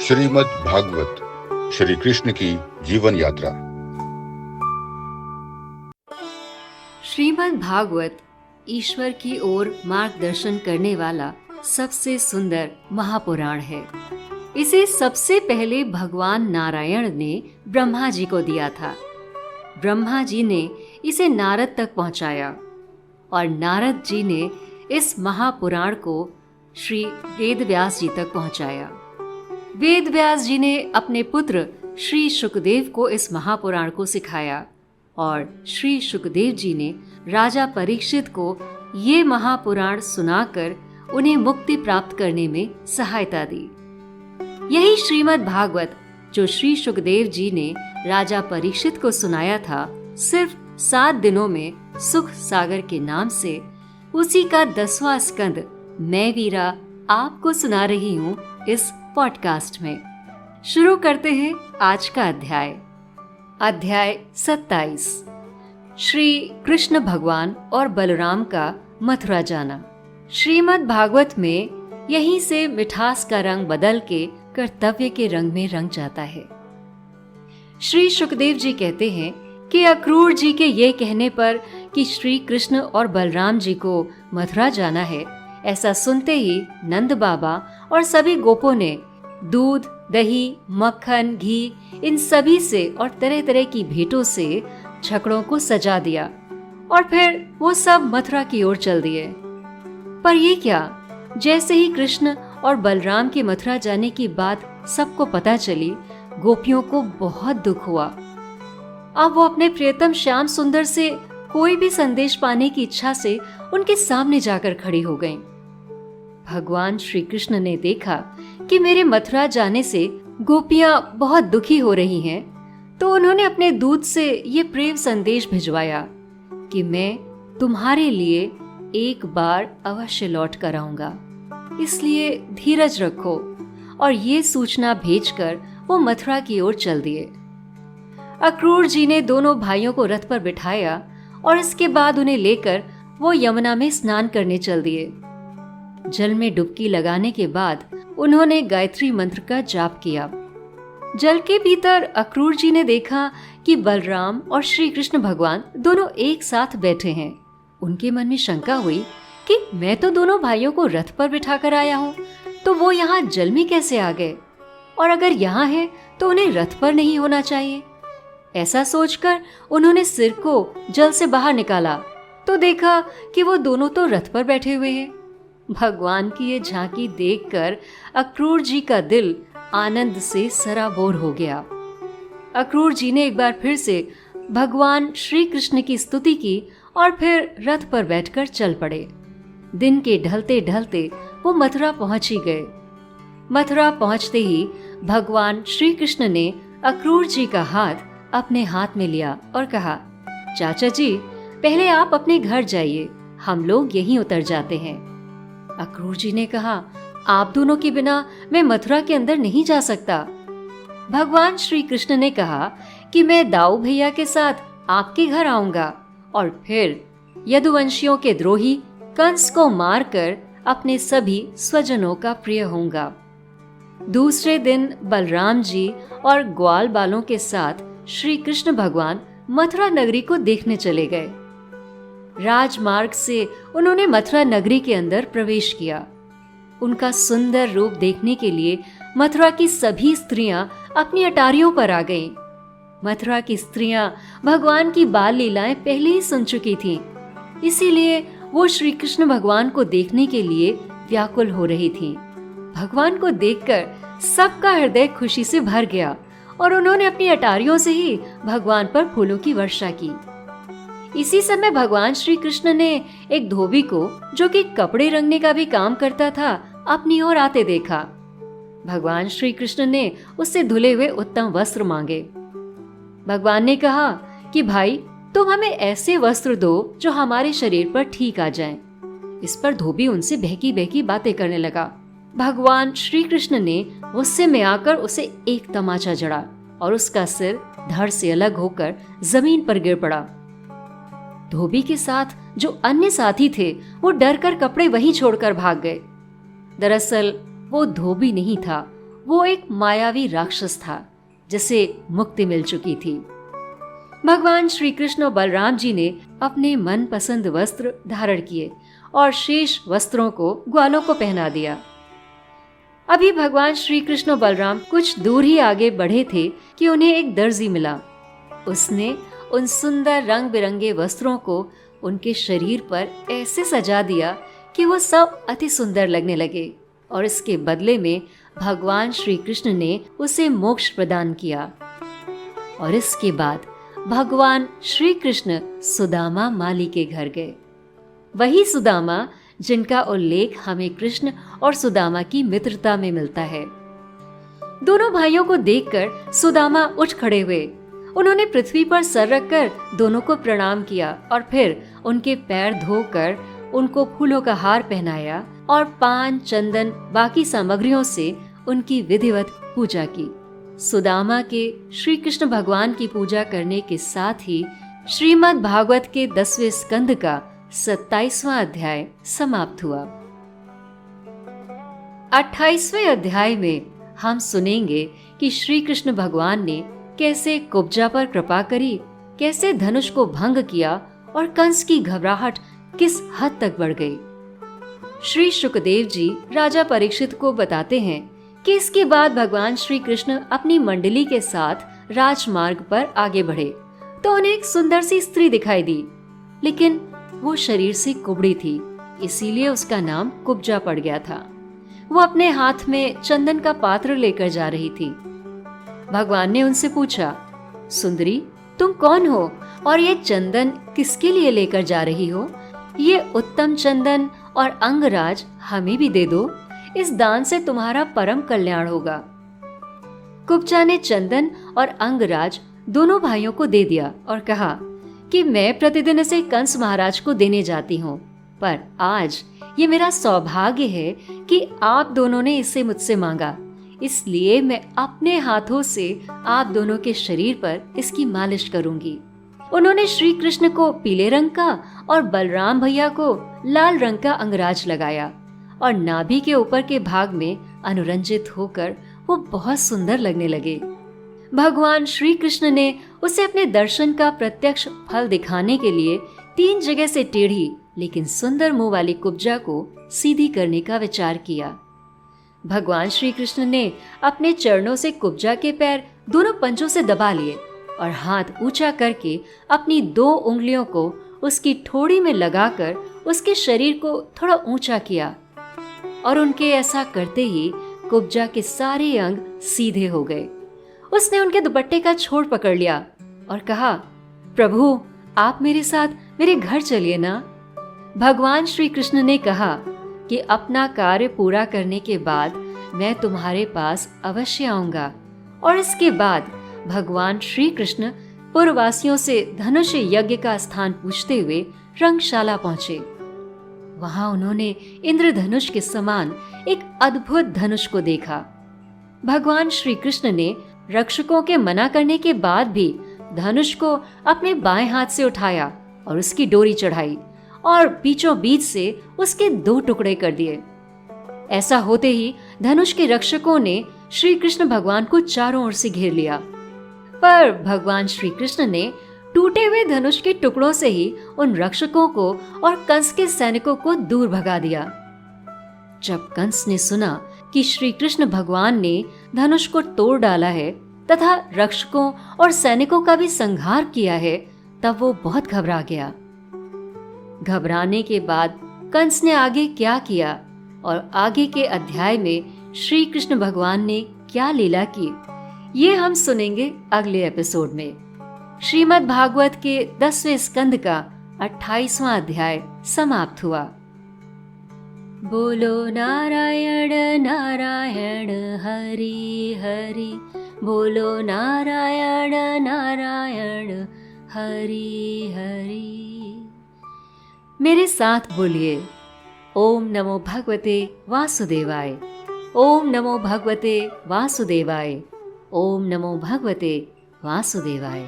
श्रीमद् भागवत श्री कृष्ण की जीवन यात्रा। श्रीमद् भागवत ईश्वर की ओर मार्गदर्शन करने वाला सबसे सुंदर महापुराण है। इसे सबसे पहले भगवान नारायण ने ब्रह्मा जी को दिया था। ब्रह्मा जी ने इसे नारद तक पहुंचाया और नारद जी ने इस महापुराण को श्री वेदव्यास जी तक पहुंचाया। वेदव्यास जी ने अपने पुत्र श्री शुकदेव को इस महापुराण को सिखाया और श्री शुकदेव जी ने राजा परीक्षित को ये महापुराण सुनाकर उन्हें मुक्ति प्राप्त करने में सहायता दी। यही श्रीमद् भागवत जो श्री शुकदेव जी ने राजा परीक्षित को सुनाया था, सिर्फ 7 दिनों में सुख सागर के नाम से, उसी का 10वां स्कंद मैं वीरा आपको सुना रही हूँ इस पॉडकास्ट में। शुरू करते हैं आज का अध्याय 27। श्री कृष्ण भगवान और बलराम का मथुरा जाना। श्रीमद् भागवत में यहीं से मिठास का रंग बदल के कर्तव्य के रंग में रंग जाता है। श्री शुकदेव जी कहते हैं कि अक्रूर जी के ये कहने पर कि श्री कृष्ण और बलराम जी को मथुरा जाना है, ऐसा सुनते ही नंद बाबा और सभी गोपों ने दूध, दही, मक्खन, घी इन सभी से और तरह तरह की भेंटों से छकड़ों को सजा दिया और फिर वो सब मथुरा की ओर चल दिए। पर ये क्या, जैसे ही कृष्ण और बलराम के मथुरा जाने की बात सबको पता चली, गोपियों को बहुत दुख हुआ। अब वो अपने प्रियतम श्याम सुंदर से कोई भी संदेश पाने की इच्छा से उनके सामने जाकर खड़ी हो गईं। भगवान श्री कृष्ण ने देखा कि मेरे मथुरा जाने से गोपियां बहुत दुखी हो रही हैं, तो उन्होंने अपने दूत से ये प्रेम संदेश भिजवाया कि मैं तुम्हारे लिए एक बार अवश्य लौट कर आऊंगा, इसलिए धीरज रखो। और ये सूचना भेजकर वो मथुरा की ओर चल दिए। अक्रूर जी ने दोनों भाइयों को रथ पर बिठाया और इसके बाद उन्हें लेकर वो यमुना में स्नान करने चल दिए। जल में डुबकी लगाने के बाद उन्होंने गायत्री मंत्र का जाप किया। जल के भीतर अक्रूर जी ने देखा कि बलराम और श्री कृष्ण भगवान दोनों एक साथ बैठे हैं। उनके मन में शंका हुई कि मैं तो दोनों भाइयों को रथ पर बिठाकर आया हूँ, तो वो यहाँ जल में कैसे आ गए, और अगर यहाँ है तो उन्हें रथ पर नहीं होना चाहिए। ऐसा सोचकर उन्होंने सिर को जल से बाहर निकाला तो देखा कि वो दोनों तो रथ पर बैठे हुए हैं। भगवान की ये झांकी देखकर अक्रूर जी का दिल आनंद से सराबोर हो गया। अक्रूर जी ने एक बार फिर से भगवान श्री कृष्ण की स्तुति की और फिर रथ पर बैठकर चल पड़े। दिन के ढलते ढलते वो मथुरा पहुंच ही गए। मथुरा पहुंचते ही भगवान श्री कृष्ण ने अक्रूर जी का हाथ अपने हाथ में लिया और कहा, चाचा जी, पहले आप अपने घर जाइए, हम लोग यहीं उतर जाते हैं। अक्रूर जी ने कहा, आप दोनों के बिना मैं मथुरा के अंदर नहीं जा सकता। भगवान श्री कृष्ण ने कहा कि मैं दाऊ भैया के साथ आपके घर आऊंगा और फिर यदुवंशियों के द्रोही कंस को मारकर अपने सभी स्वजनों का प्रिय होऊंगा। दूसरे दिन बलराम जी और ग्वाल बालों के साथ श्री कृष्ण भगवान मथुरा नगरी को देखने चले गए। राजमार्ग से उन्होंने मथुरा नगरी के अंदर प्रवेश किया। उनका सुंदर रूप देखने के लिए मथुरा की सभी स्त्रियां अपनी अटारियों पर आ गईं। मथुरा की स्त्रियां भगवान की बाल लीलाएं पहले ही सुन चुकी थीं, इसीलिए वो श्री कृष्ण भगवान को देखने के लिए व्याकुल हो रही थीं। भगवान को देखकर सबका हृदय खुशी से भर गया और उन्होंने अपनी अटारियों से ही भगवान पर फूलों की वर्षा की। इसी समय भगवान श्री कृष्ण ने एक धोबी को, जो कि कपड़े रंगने का भी काम करता था, अपनी ओर आते देखा। भगवान श्री कृष्ण ने उससे धुले हुए उत्तम वस्त्र मांगे। भगवान ने कहा कि भाई, तुम हमें ऐसे वस्त्र दो जो हमारे शरीर पर ठीक आ जाएं। इस पर धोबी उनसे बहकी बहकी बातें करने लगा। भगवान श्री कृष्ण ने गुस्से में आकर उसे एक तमाचा जड़ा और उसका सिर धड़ से अलग होकर जमीन पर गिर पड़ा। धोबी के साथ जो अन्य साथी थे वो डर कर कपड़े वहीं छोड़कर भाग गए। दरअसल वो धोबी नहीं था, वो एक मायावी राक्षस था जिसे मुक्ति मिल चुकी थी। भगवान श्री कृष्ण और बलराम जी ने अपने मनपसंद वस्त्र धारण किए और शेष वस्त्रों को ग्वालों को पहना दिया। अभी भगवान श्री कृष्ण और बलराम कुछ दूर ही आगे बढ़े थे कि उन्हें एक दर्जी मिला। उसने उन सुंदर रंग बिरंगे वस्त्रों को उनके शरीर पर ऐसे सजा दिया कि वो सब अति सुंदर लगने लगे और इसके बदले में भगवान श्री कृष्ण ने उसे मोक्ष प्रदान किया। और इसके बाद भगवान श्री कृष्ण सुदामा माली के घर गए। वही सुदामा जिनका उल्लेख हमें कृष्ण और सुदामा की मित्रता में मिलता है। दोनों भाइयों को देखकर सुदामा उठ खड़े हुए। उन्होंने पृथ्वी पर सर रखकर दोनों को प्रणाम किया और फिर उनके पैर धोकर उनको फूलों का हार पहनाया और पान, चंदन, बाकी सामग्रियों से उनकी विधिवत पूजा की। सुदामा के श्री कृष्ण भगवान की पूजा करने के साथ ही श्रीमद् भागवत के 10वें स्कंद का 27वां अध्याय समाप्त हुआ। 28वें अध्याय में हम सुनेंगे कि श्री कृष्ण भगवान ने कैसे कुब्जा पर कृपा करी, कैसे धनुष को भंग किया और कंस की घबराहट किस हद तक बढ़ गई। श्री शुकदेव जी राजा परीक्षित को बताते हैं कि इसके बाद भगवान श्री कृष्ण अपनी मंडली के साथ राजमार्ग पर आगे बढ़े तो उन्हें एक सुंदर सी स्त्री दिखाई दी, लेकिन वो शरीर से कुबड़ी थी, इसीलिए उसका नाम कुब्जा पड़ गया था। वो अपने हाथ में चंदन का पात्र लेकर जा रही थी। भगवान ने उनसे पूछा, सुंदरी, तुम कौन हो और ये चंदन किसके लिए लेकर जा रही हो? ये उत्तम चंदन और अंगराज हमें भी दे दो, इस दान से तुम्हारा परम कल्याण होगा। कुब्जा ने चंदन और अंगराज दोनों भाइयों को दे दिया और कहा कि मैं प्रतिदिन इसे कंस महाराज को देने जाती हूँ, पर आज ये मेरा सौभाग्य है कि आप दोनों ने इसे मुझसे मांगा, इसलिए मैं अपने हाथों से आप दोनों के शरीर पर इसकी मालिश करूंगी। उन्होंने श्री कृष्ण को पीले रंग का और बलराम भैया को लाल रंग का अंगराज लगाया और नाभि के ऊपर के भाग में अनुरंजित होकर वो बहुत सुंदर लगने लगे। भगवान श्री कृष्ण ने उसे अपने दर्शन का प्रत्यक्ष फल दिखाने के लिए 3 जगह से टेढ़ी लेकिन सुंदर मुंह वाली कुब्जा को सीधी करने का विचार किया। भगवान श्री कृष्ण ने अपने चरणों से कुब्जा के पैर दोनों पंजों से दबा लिए और हाथ ऊंचा करके अपनी 2 उंगलियों को उसकी ठोड़ी में लगाकर उसके शरीर को थोड़ा ऊंचा किया और उनके ऐसा करते ही कुब्जा के सारे अंग सीधे हो गए। उसने उनके दुपट्टे का छोड़ पकड़ लिया और कहा, प्रभु, आप मेरे साथ मेरे घर चलिए ना। भगवान श्री कृष्ण ने कहा कि अपना कार्य पूरा करने के बाद मैं तुम्हारे पास अवश्य आऊंगा। और इसके बाद भगवान श्री कृष्ण पुरवासियों से धनुष यज्ञ का स्थान पूछते हुए रंगशाला पहुंचे। वहां उन्होंने इंद्रधनुष के समान एक अद्भुत धनुष को देखा। भगवान श्री कृष्ण ने रक्षकों के मना करने के बाद भी धनुष को अपने बाएं हाथ से उठाया और उसकी डोरी चढ़ाई और बीचों बीच से उसके 2 टुकड़े कर दिए। ऐसा होते ही धनुष के रक्षकों ने श्री कृष्ण भगवान को चारों ओर से घेर लिया, पर भगवान श्री कृष्ण ने टूटे हुए धनुष के टुकड़ों से ही उन रक्षकों को और कंस के सैनिकों को दूर भगा दिया। जब कंस ने सुना कि श्री कृष्ण भगवान ने धनुष को तोड़ डाला है तथा रक्षकों और सैनिकों का भी संहार किया है, तब वो बहुत घबरा गया। घबराने के बाद कंस ने आगे क्या किया और आगे के अध्याय में श्री कृष्ण भगवान ने क्या लीला की, ये हम सुनेंगे अगले एपिसोड में। श्रीमद् भागवत के 10वें स्कंद का 28वां अध्याय समाप्त हुआ। बोलो नारायण नारायण हरि हरि, बोलो नारायण नारायण हरि हरि। मेरे साथ बोलिए, ओम नमो भगवते वासुदेवाय, ओम नमो भगवते वासुदेवाय, ओम नमो भगवते वासुदेवाय।